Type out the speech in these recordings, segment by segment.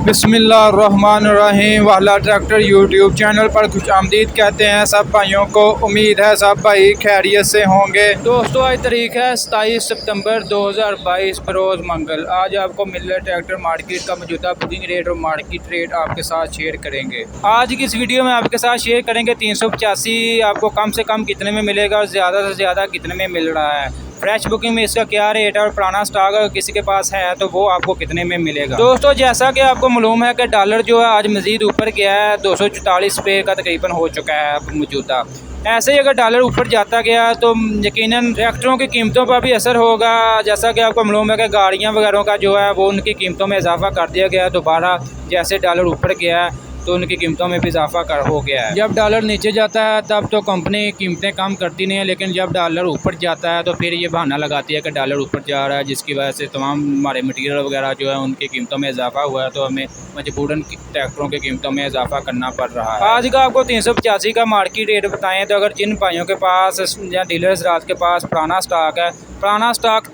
बिस्मिल्लाहिर्रहमानिर्रहीम। वाला tractor YouTube channel पर खुश आमदीद कहते हैं सब भाइयों को। उम्मीद है सब भाई खैरियत से होंगे। दोस्तों आज तारीख है 27 सितंबर 2022 बरोज़ मंगल। आज आपको मिल रहा ट्रैक्टर मार्केट का मौजूदा बुकिंग रेट और मार्केट रेट आपके साथ शेयर करेंगे। आज की इस वीडियो में आपके साथ शेयर करेंगे 385 आपको कम से कम कितने में मिलेगा और ज़्यादा से ज़्यादा कितने में मिल रहा है। फ्रेश बुकिंग में इसका क्या रेट है और पुराना स्टॉक अगर किसी के पास है तो वो आपको कितने में मिलेगा। दोस्तों जैसा कि आपको मालूम है कि डॉलर जो है आज मज़ीद ऊपर गया है, 244 पे का तकरीबन हो चुका है अब मौजूदा। ऐसे ही अगर डॉलर ऊपर जाता गया तो यकीनन ट्रैक्टरों की कीमतों पर भी असर होगा। जैसा कि आपको मालूम है कि गाड़ियाँ वगैरह का जो है वो उनकी कीमतों में इजाफा कर दिया गया है दोबारा। जैसे डॉलर ऊपर गया है तो उनकी कीमतों में भी इजाफा हो गया है। जब डॉलर नीचे जाता है तब तो कंपनी कीमतें कम करती नहीं है, लेकिन जब डॉलर ऊपर जाता है तो फिर ये बहाना लगाती है कि डॉलर ऊपर जा रहा है, जिसकी वजह से तमाम हमारे मटीरियल वगैरह जो है उनकी कीमतों में इजाफा हुआ है, तो हमें मजबूरन ट्रैक्टरों की कीमतों में इजाफा करना पड़ रहा है। आज का आपको 385 का मार्केट रेट बताएं तो अगर जिन भाइयों के पास या डीलर्स रात के पास पुराना स्टॉक है, पुराना स्टॉक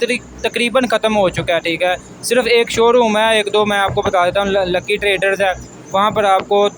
तकरीबन ख़त्म हो चुका है, ठीक है। सिर्फ एक शोरूम है, एक दो मैं आपको बता देता हूँ, लकी ट्रेडर्स है, वहाँ पर आपको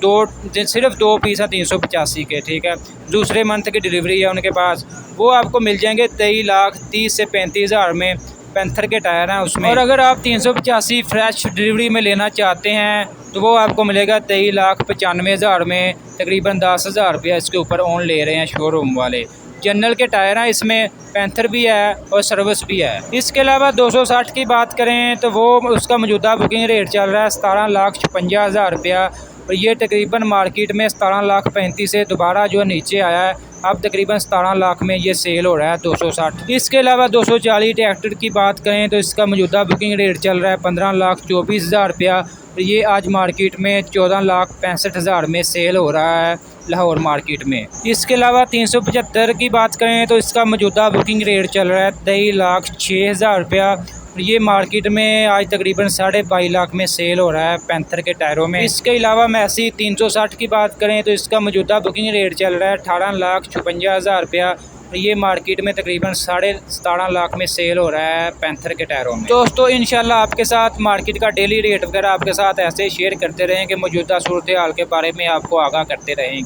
सिर्फ दो पीस है 385 के, ठीक है। दूसरे मंथ की डिलीवरी है उनके पास, वो आपको मिल जाएंगे 23,30,000 से 35,000 में। पैंथर के टायर हैं उसमें। और अगर आप 385 फ्रेश डिलीवरी में लेना चाहते हैं तो वो आपको मिलेगा 23,95,000 में। तकरीबन 10,000 रुपया इसके ऊपर ऑन ले रहे हैं शोरूम वाले। जनरल के टायर हैं इसमें, पैंथर भी है और सर्विस भी है। इसके अलावा 260 की बात करें तो वो उसका मौजूदा बुकिंग रेट चल रहा है 17,56,000 रुपया, और ये तकरीबन मार्केट में 17,35,000 से दोबारा जो नीचे आया है, अब तकरीबन 17 लाख में ये सेल हो रहा है 260। इसके अलावा 240 ट्रैक्टर की बात करें तो इसका मौजूदा बुकिंग रेट चल रहा है 15,24,000 रुपया, ये आज मार्केट में 14,65,000 में सेल हो रहा है लाहौर मार्केट में। इसके अलावा 375 की बात करें तो इसका मौजूदा बुकिंग रेट चल रहा है 23,06,000 रुपया, ये मार्केट में आज तकरीबन 22.5 लाख में सेल हो रहा है पैंथर के टायरों में। इसके अलावा मैसी 360 की बात करें तो इसका मौजूदा बुकिंग रेट चल रहा है 18,56,000 रुपया, ये मार्केट में तकरीबन 17.5 लाख में सेल हो रहा है पैंथर के टायरों में। दोस्तों इंशाल्लाह आपके साथ मार्केट का डेली रेट वगैरह आपके साथ ऐसे शेयर करते रहेंगे, मौजूदा सूरत हाल के बारे में आपको आगाह करते रहेंगे।